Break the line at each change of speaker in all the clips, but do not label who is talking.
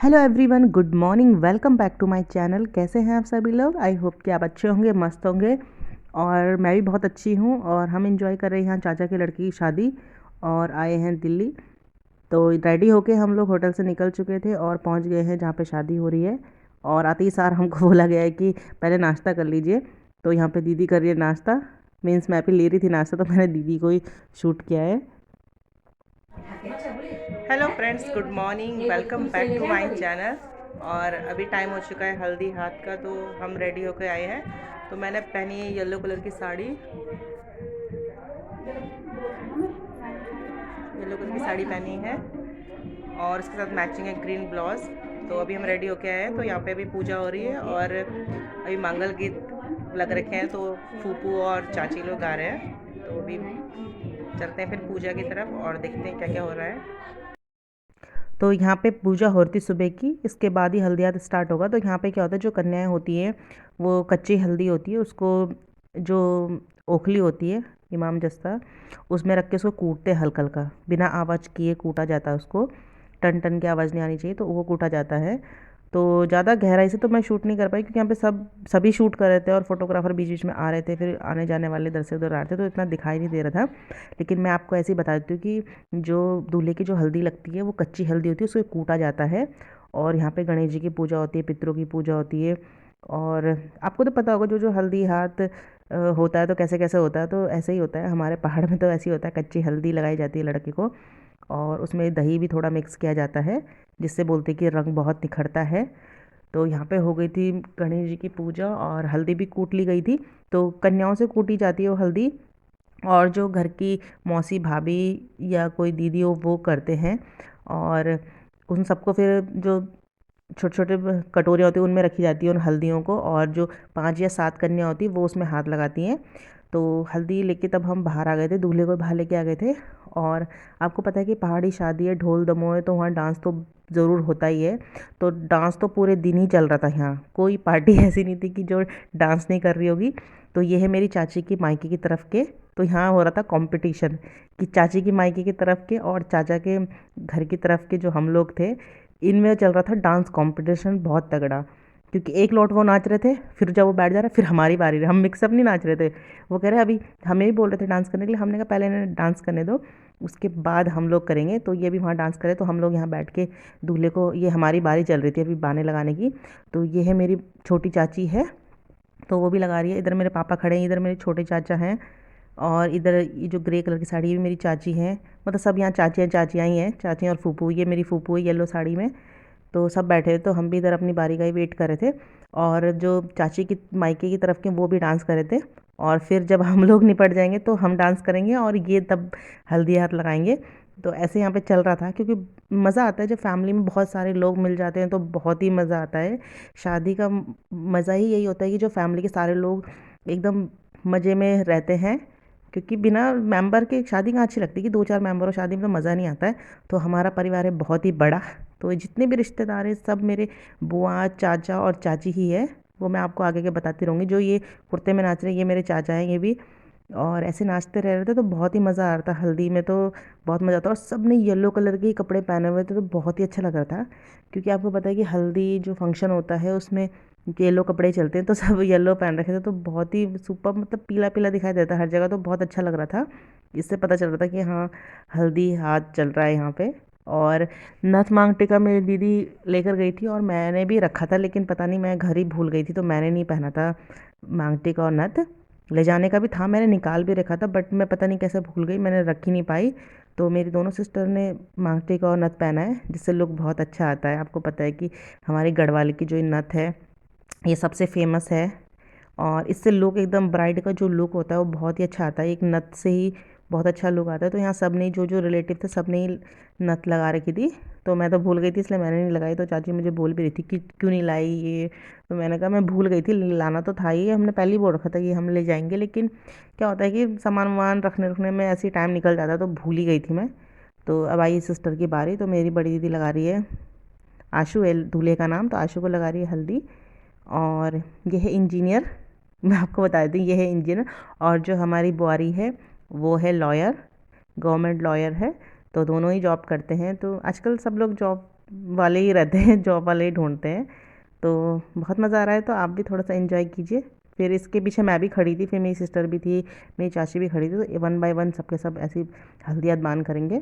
Hello everyone, good morning. Welcome back to my channel. कैसे हैं आप सभी लोग? आई होप कि आप अच्छे होंगे, मस्त होंगे। और मैं भी बहुत अच्छी हूँ। और हम इंजॉय कर रहे हैं यहाँ चाचा की लड़की की शादी और आए हैं दिल्ली। तो रेडी होके हम लोग होटल से निकल चुके थे और पहुँच गए हैं जहाँ पे शादी हो रही है। और आते ही सार हमको बोला गया है कि पहले नाश्ता कर लीजिए। तो यहाँ पे दीदी कर रही है नाश्ता। मीन्स मैं भी ले रही थी नाश्ता, तो मैंने दीदी को ही शूट किया है। Hello friends, good morning, welcome back to my channel. और अभी टाइम हो चुका है हल्दी हाथ का, तो हम रेडी होकर आए हैं। तो मैंने पहनी है येलो कलर की साड़ी, येलो कलर की साड़ी पहनी है और उसके साथ मैचिंग है ग्रीन ब्लाउज। तो अभी हम रेडी होके आए हैं। तो यहाँ पे अभी पूजा हो रही है और अभी मंगल गीत लग रखे हैं, तो फूफू और चाची लोग गा रहे हैं। तो अभी चलते हैं फिर पूजा की तरफ और देखते हैं क्या क्या हो रहा है। तो यहाँ पे पूजा हो रही थी सुबह की, इसके बाद ही हल्दियात स्टार्ट होगा। तो यहाँ पे क्या होता है, जो कन्याएं होती हैं वो कच्ची हल्दी होती है, उसको जो ओखली होती है इमाम जस्ता, उसमें रख के उसको कूटते हैं हल्का हल्का, बिना आवाज़ किए कूटा जाता है उसको। टन टन की आवाज़ नहीं आनी चाहिए, तो वो कूटा जाता है। तो ज़्यादा गहराई से तो मैं शूट नहीं कर पाई, क्योंकि यहाँ पे सभी शूट कर रहे थे और फोटोग्राफर बीच बीच में आ रहे थे, फिर आने जाने वाले इधर से उधर आ रहे थे, तो इतना दिखाई नहीं दे रहा था। लेकिन मैं आपको ऐसे ही बता देती हूँ कि जो दूल्हे की जो हल्दी लगती है वो कच्ची हल्दी होती है, उसको कूटा जाता है। और यहाँ पे गणेश जी की पूजा होती है, पितरों की पूजा होती है। और आपको तो पता होगा जो जो हल्दी हाथ होता है तो कैसे कैसे होता है, तो ऐसे ही होता है हमारे पहाड़ में, तो ऐसे ही होता है। कच्ची हल्दी लगाई जाती है लड़के को और उसमें दही भी थोड़ा मिक्स किया जाता है, जिससे बोलते हैं कि रंग बहुत निखरता है। तो यहाँ पे हो गई थी गणेश जी की पूजा और हल्दी भी कूट ली गई थी। तो कन्याओं से कूटी जाती है वो हल्दी, और जो घर की मौसी भाभी या कोई दीदी हो वो करते हैं। और उन सबको फिर जो छोटे छोटे कटोरियाँ होती हैं उनमें रखी जाती है उन हल्दियों को, और जो 5 या 7 कन्या होती है वो उसमें हाथ लगाती हैं। तो हल्दी लेके तब हम बाहर आ गए थे, दूल्हे को बाहर लेके आ गए थे। और आपको पता है कि पहाड़ी शादी है, ढोल दमोह है, तो वहाँ डांस तो ज़रूर होता ही है। तो डांस तो पूरे दिन ही चल रहा था यहाँ, कोई पार्टी ऐसी नहीं थी कि जो डांस नहीं कर रही होगी। तो ये है मेरी चाची की मायके की तरफ के। तो यहाँ हो रहा था कंपटीशन कि चाची की मायके की तरफ के और चाचा के घर की तरफ के जो हम लोग थे, इनमें चल रहा था डांस कंपटीशन बहुत तगड़ा। क्योंकि एक लौट वो नाच रहे थे, फिर जब वो बैठ जा रहा फिर हमारी बारी रही, हम मिक्सअप नहीं नाच रहे थे। वो कह रहे अभी हमें भी बोल रहे थे डांस करने के लिए, हमने कहा पहले इन्हें डांस करने दो, उसके बाद हम लोग करेंगे। तो ये भी वहाँ डांस करे, तो हम लोग यहाँ बैठ के दूल्हे को, ये हमारी बारी चल रही थी अभी बाने लगाने की। तो ये है मेरी छोटी चाची है, तो वो भी लगा रही है। इधर मेरे पापा खड़े हैं, इधर मेरे छोटे चाचा हैं, और इधर ये जो ग्रे कलर की साड़ी ये भी मेरी चाची है। मतलब सब यहाँ चाचियाँ चाचियाँ ही हैं, चाची और फूफू। ये मेरी फूफू है येलो साड़ी में। तो सब बैठे थे, तो हम भी इधर अपनी बारी का ही वेट कर रहे थे। और जो चाची की मायके की तरफ के वो भी डांस कर रहे थे। और फिर जब हम लोग निपट जाएंगे तो हम डांस करेंगे और ये तब हल्दी हाथ लगाएंगे। तो ऐसे यहाँ पे चल रहा था, क्योंकि मज़ा आता है जब फैमिली में बहुत सारे लोग मिल जाते हैं, तो बहुत ही मज़ा आता है। शादी का मज़ा ही यही होता है कि जो फैमिली के सारे लोग एकदम मज़े में रहते हैं। क्योंकि बिना मेंबर के शादी कहाँ अच्छी लगती है, कि 2 4 मेंबर हो शादी में तो मज़ा नहीं आता है। तो हमारा परिवार है बहुत ही बड़ा, तो जितने भी रिश्तेदार हैं सब मेरे बुआ चाचा और चाची ही है। वो मैं आपको आगे के बताती रहूँगी। जो ये कुर्ते में नाच रहे हैं ये मेरे चाचा हैं ये भी। और ऐसे नाचते रह रहे थे, तो बहुत ही मज़ा आ रहा था हल्दी में, तो बहुत मज़ा आता। और सब ने येलो कलर के ही कपड़े पहने हुए थे, तो बहुत ही अच्छा लग रहा था। क्योंकि आपको पता है कि हल्दी जो फंक्शन होता है उसमें येलो कपड़े चलते हैं, तो सब येलो पहन रखे थे, तो बहुत ही सुपर, मतलब पीला पीला दिखाई देता है हर जगह, तो बहुत अच्छा लग रहा था। इससे पता चल रहा था कि हाँ, हल्दी हाथ चल रहा है यहाँ पे। और नथ मांग टीका मेरी दीदी लेकर गई थी और मैंने भी रखा था, लेकिन पता नहीं मैं घर ही भूल गई थी, तो मैंने नहीं पहना था मांग टीका और नथ। ले जाने का भी था, मैंने निकाल भी रखा था, बट मैं पता नहीं कैसे भूल गई, मैंने रख ही नहीं पाई। तो मेरी दोनों सिस्टर ने मांग टीका और नथ पहना है, जिससे लुक बहुत अच्छा आता है। आपको पता है कि हमारी गढ़वाली की जो ये नथ है ये सबसे फेमस है। और इससे लुक एकदम ब्राइड का जो लुक होता है वो बहुत ही अच्छा आता है, एक नथ से ही बहुत अच्छा लुक आता है। तो यहाँ सब ने, जो जो रिलेटिव थे सब ने ही नथ लगा रखी थी। तो मैं तो भूल गई थी, इसलिए मैंने नहीं लगाई। तो चाची मुझे बोल भी रही थी कि क्यों नहीं लाई ये। तो मैंने कहा मैं भूल गई थी, लाना तो था ही, हमने पहले ही बोल रखा था कि हम ले जाएंगे, लेकिन क्या होता है कि सामान वामान रखने रखने में ऐसे ही टाइम निकल जाता है, तो भूल ही गई थी मैं। तो अब आई सिस्टर की बारी, तो मेरी बड़ी दीदी लगा रही है, आशू है दूल्हे का नाम, तो आशू को लगा रही है हल्दी। और ये है इंजीनियर, मैं आपको बता देती हूँ ये है इंजीनियर। और जो हमारी बुआरी है वो है लॉयर, गवर्नमेंट लॉयर है। तो दोनों ही जॉब करते हैं, तो आजकल सब लोग जॉब वाले ही रहते हैं, जॉब वाले ही ढूंढते हैं। तो बहुत मज़ा आ रहा है, तो आप भी थोड़ा सा एंजॉय कीजिए। फिर इसके पीछे मैं भी खड़ी थी, फिर मेरी सिस्टर भी थी, मेरी चाची भी खड़ी थी, तो वन बाय वन सबके सब ऐसी हल्दियाँ बांध करेंगे।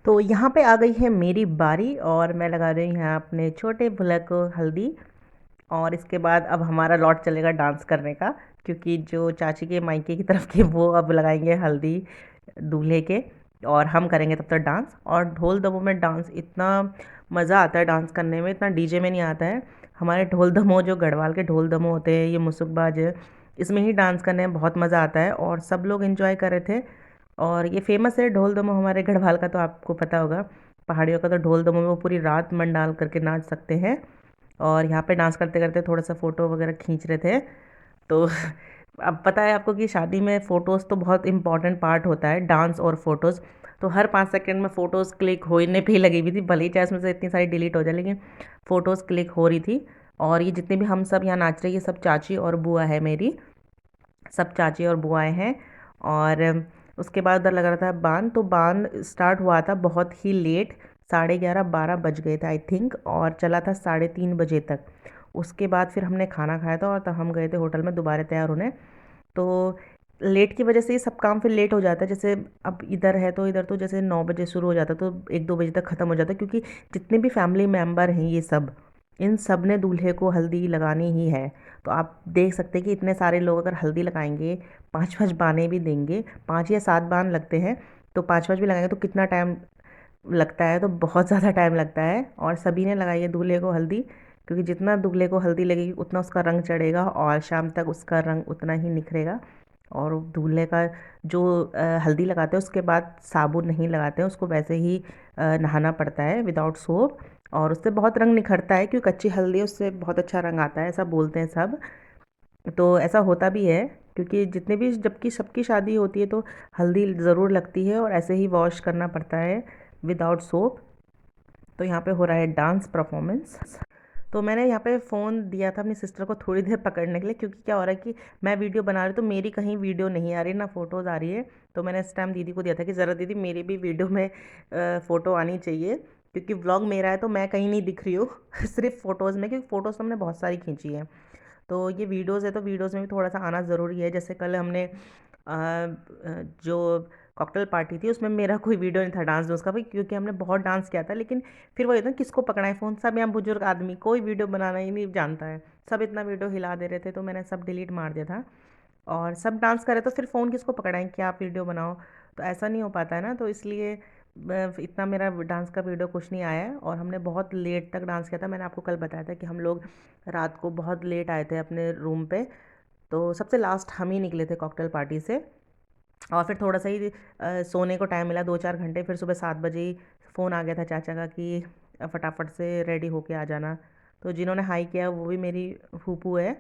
तो यहाँ पे आ गई है मेरी बारी, और मैं लगा रही हूँ यहाँ अपने छोटे भुलक को हल्दी। और इसके बाद अब हमारा लॉट चलेगा डांस करने का, क्योंकि जो चाची के मायके की तरफ के वो अब लगाएंगे हल्दी दूल्हे के, और हम करेंगे तब तक डांस। और ढोल दमों में डांस इतना मज़ा आता है, डांस करने में इतना डीजे में नहीं आता है। हमारे ढोल दमों, जो गढ़वाल के ढोल दमों होते हैं, ये मुसुकबाज है, इसमें ही डांस करने में बहुत मज़ा आता है, और सब लोग इन्जॉय कर रहे थे। और ये फेमस है ढोल दमो हमारे गढ़वाल का, तो आपको पता होगा। पहाड़ियों का तो ढोल दमो में वो पूरी रात मन डाल करके नाच सकते हैं। और यहाँ पे डांस करते करते थोड़ा सा फ़ोटो वगैरह खींच रहे थे। तो अब पता है आपको कि शादी में फ़ोटोज़ तो बहुत इंपॉर्टेंट पार्ट होता है, डांस और फोटोज़। तो हर 5 सेकंड में फ़ोटोज़ क्लिक होने पे ही लगी हुई थी, भले ही चाहे उसमें से इतनी सारी डिलीट हो जाए, लेकिन फ़ोटोज़ क्लिक हो रही थी। और ये जितने भी हम सब यहाँ नाच रहे हैं, ये सब चाची और बुआ है मेरी, सब चाची और बुआएं हैं। और उसके बाद उधर लग रहा था बांध, तो बांध स्टार्ट हुआ था बहुत ही लेट, 11:30-12 बज गए थे आई थिंक, और चला था 3:30 बजे तक। उसके बाद फिर हमने खाना खाया था, और तब हम गए थे होटल में दोबारा तैयार होने। तो लेट की वजह से ये सब काम फिर लेट हो जाता है। जैसे अब इधर है तो इधर तो जैसे 9 बजे शुरू हो जाता है, तो 1-2 बजे तक ख़त्म हो जाता है, क्योंकि जितने भी फैमिली मेम्बर हैं ये सब, इन सब ने दूल्हे को हल्दी लगानी ही है। तो आप देख सकते हैं कि इतने सारे लोग अगर हल्दी लगाएंगे, 5-5 बाने भी देंगे, 5 या 7 बान लगते हैं, तो 5-5 भी लगाएंगे तो कितना टाइम लगता है, तो बहुत ज़्यादा टाइम लगता है। और सभी ने लगाई है दूल्हे को हल्दी, क्योंकि जितना दूल्हे को हल्दी लगेगी उतना उसका रंग चढ़ेगा, और शाम तक उसका रंग उतना ही निखरेगा। और दूल्हे का जो हल्दी लगाते हैं उसके बाद साबुन नहीं लगाते हैं, उसको वैसे ही नहाना पड़ता है विदाउट सोप, और उससे बहुत रंग निखरता है, क्योंकि कच्ची हल्दी है उससे बहुत अच्छा रंग आता है, ऐसा बोलते हैं सब। तो ऐसा होता भी है, क्योंकि जितने भी, जबकि सबकी शादी होती है तो हल्दी ज़रूर लगती है, और ऐसे ही वॉश करना पड़ता है विदाउट सोप। तो यहाँ पे हो रहा है डांस परफॉर्मेंस। तो मैंने यहाँ पे फ़ोन दिया था अपनी सिस्टर को थोड़ी देर पकड़ने के लिए, क्योंकि क्या हो रहा है कि मैं वीडियो बना रही, तो मेरी कहीं वीडियो नहीं आ रही, ना फ़ोटोज़ आ रही है। तो मैंने इस टाइम दीदी को दिया था कि ज़रा दीदी मेरी भी वीडियो में फ़ोटो आनी चाहिए, क्योंकि व्लॉग मेरा है तो मैं कहीं नहीं दिख रही हूँ सिर्फ फ़ोटोज़ में, क्योंकि फ़ोटोज़ तो हमने बहुत सारी खींची है। तो ये वीडियोज़ है, तो वीडियोज़ में भी थोड़ा सा आना ज़रूरी है। जैसे कल हमने जो कॉकटेल पार्टी थी उसमें मेरा कोई वीडियो नहीं था डांस डूंस का भी, क्योंकि हमने बहुत डांस किया था, लेकिन फिर वही था, किसको पकड़ाएं फ़ोन, सब यहाँ बुजुर्ग आदमी, कोई वीडियो बनाना ही नहीं जानता है, सब इतना वीडियो हिला दे रहे थे, तो मैंने सब डिलीट मार दिया था। और सब डांस करे तो फिर फ़ोन किसको पकड़ाएं कि आप वीडियो बनाओ, तो ऐसा नहीं हो पाता है ना, तो इसलिए इतना मेरा डांस का वीडियो कुछ नहीं आया है। और हमने बहुत लेट तक डांस किया था, मैंने आपको कल बताया था कि हम लोग रात को बहुत लेट आए थे अपने रूम पे। तो सबसे लास्ट हम ही निकले थे कॉकटेल पार्टी से, और फिर थोड़ा सा ही सोने को टाइम मिला, 2-4 घंटे, फिर सुबह 7 बजे ही फ़ोन आ गया था चाचा का कि फटाफट से रेडी होके आ जाना। तो जिन्होंने हाई किया वो भी मेरी फूफू है।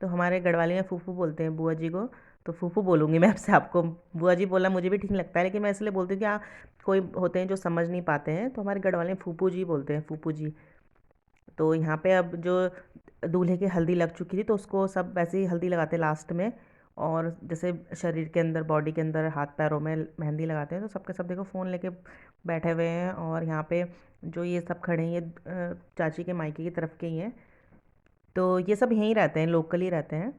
तो हमारे गढ़वाली में फूफू बोलते हैं बुआ जी को, तो फूफू बोलूँगी मैं आपसे आपको। बुआ जी बोलना मुझे भी ठीक लगता है, लेकिन मैं इसलिए बोलती हूँ कि हाँ, कोई होते हैं जो समझ नहीं पाते हैं, तो हमारे गढ़वाली में फूफू जी बोलते हैं, फूफू जी। तो यहाँ पे अब जो दूल्हे की हल्दी लग चुकी थी, तो उसको सब वैसे ही हल्दी लगाते हैं लास्ट में। और जैसे शरीर के अंदर, बॉडी के अंदर, हाथ पैरों में मेहंदी लगाते हैं, तो सबके सब देखो फ़ोन लेके बैठे हुए हैं। और यहाँ पे जो ये सब खड़े हैं, ये चाची के मायके की तरफ के ही हैं। तो ये सब यहीं रहते हैं, लोकल ही रहते हैं।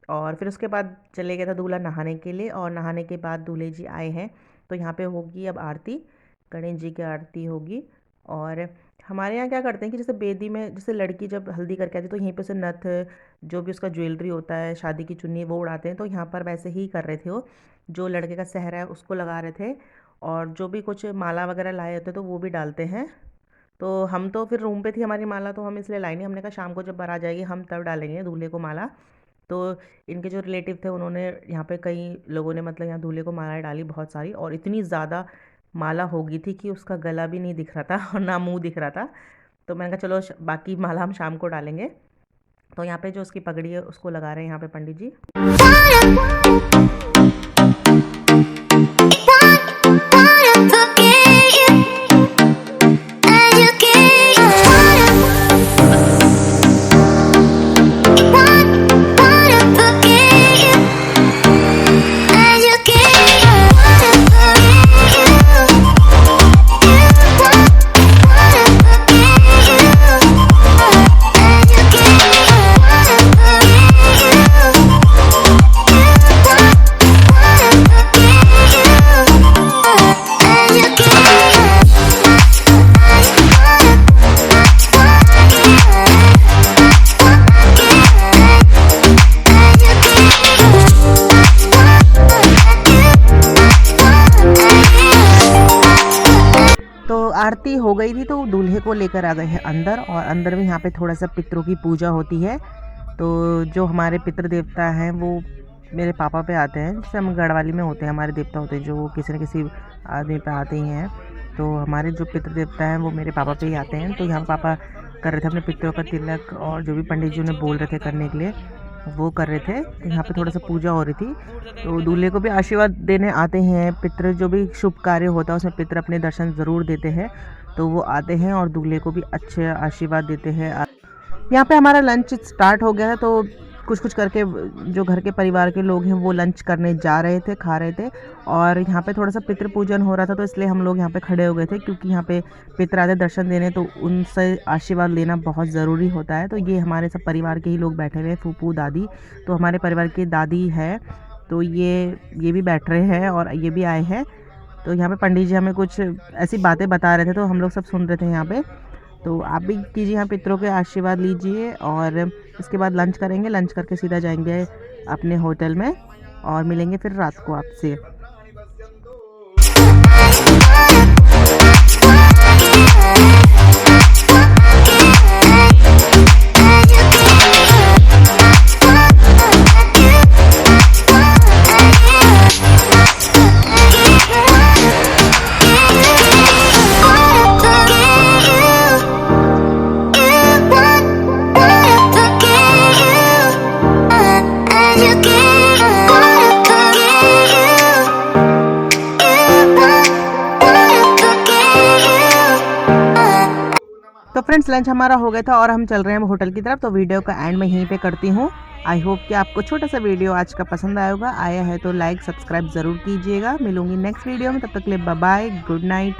और फिर उसके बाद चले गया था दूल्हा नहाने के लिए, और नहाने के बाद दूल्हे जी आए हैं। तो यहाँ पे होगी अब आरती, गणेश जी की आरती होगी। और हमारे यहाँ क्या करते हैं कि जैसे बेदी में, जैसे लड़की जब हल्दी करके आती है तो यहीं पे से नथ, जो भी उसका ज्वेलरी होता है, शादी की चुन्नी, वो उड़ाते हैं। तो यहाँ पर वैसे ही कर रहे थे वो, जो लड़के का सेहरा है उसको लगा रहे थे। और जो भी कुछ माला वगैरह लाए होते तो वो भी डालते हैं। तो हम तो फिर रूम पे थी हमारी माला, तो हम इसलिए लाई नहीं। हमने कहा शाम को जब बारात जाएगी हम तब डालेंगे दूल्हे को माला। तो इनके जो रिलेटिव थे उन्होंने, यहाँ पे कई लोगों ने मतलब यहाँ दूल्हे को मालाएं डाली बहुत सारी, और इतनी ज़्यादा माला हो गई थी कि उसका गला भी नहीं दिख रहा था और ना मुंह दिख रहा था। तो मैंने कहा चलो बाकी माला हम शाम को डालेंगे। तो यहाँ पे जो उसकी पगड़ी है उसको लगा रहे हैं यहाँ पे पंडित जी। तो आरती हो गई थी, तो दूल्हे को लेकर आ गए हैं अंदर। और अंदर में यहाँ पे थोड़ा सा पितरों की पूजा होती है। तो जो हमारे पितृ देवता हैं वो मेरे पापा पे आते हैं। जैसे हम गढ़वाली में होते हैं, हमारे देवता होते हैं जो किसी न किसी आदमी पे आते ही हैं। तो हमारे जो पितृ देवता हैं वो मेरे पापा पे ही आते हैं। तो यहाँ पापा कर रहे थे अपने पितरों का तिलक, और जो भी पंडित जी उन्हें बोल रहे थे करने के लिए वो कर रहे थे। तो यहाँ पे थोड़ा सा पूजा हो रही थी। तो दूल्हे को भी आशीर्वाद देने आते हैं पितृ, जो भी शुभ कार्य होता है उसमें पितृ अपने दर्शन ज़रूर देते हैं। तो वो आते हैं और दूल्हे को भी अच्छे आशीर्वाद देते हैं। यहाँ पे हमारा लंच स्टार्ट हो गया है। तो कुछ कुछ करके जो घर के परिवार के लोग हैं वो लंच करने जा रहे थे, खा रहे थे। और यहाँ पे थोड़ा सा पितृ पूजन हो रहा था, तो इसलिए हम लोग यहाँ पे खड़े हो गए थे, क्योंकि यहाँ पे पितृ आते दर्शन देने, तो उनसे आशीर्वाद लेना बहुत ज़रूरी होता है। तो ये हमारे सब परिवार के ही लोग बैठे हुए हैं, फूफू दादी। तो हमारे परिवार की दादी है, तो ये भी बैठ रहे हैं और ये भी आए हैं। तो यहाँ पे पंडित जी हमें कुछ ऐसी बातें बता रहे थे, तो हम लोग सब सुन रहे थे यहाँ पे। तो आप भी कीजिए, यहाँ पितरों के आशीर्वाद लीजिए। और इसके बाद लंच करेंगे, लंच करके सीधा जाएंगे अपने होटल में, और मिलेंगे फिर रात को आपसे। तो फ्रेंड्स लंच हमारा हो गया था और हम चल रहे हैं होटल की तरफ। तो वीडियो का एंड में यहीं पे करती हूँ। आई होप कि आपको छोटा सा वीडियो आज का पसंद आया है तो लाइक सब्सक्राइब ज़रूर कीजिएगा। मिलूंगी नेक्स्ट वीडियो में, तब तक के लिए बाय बाय, गुड नाइट।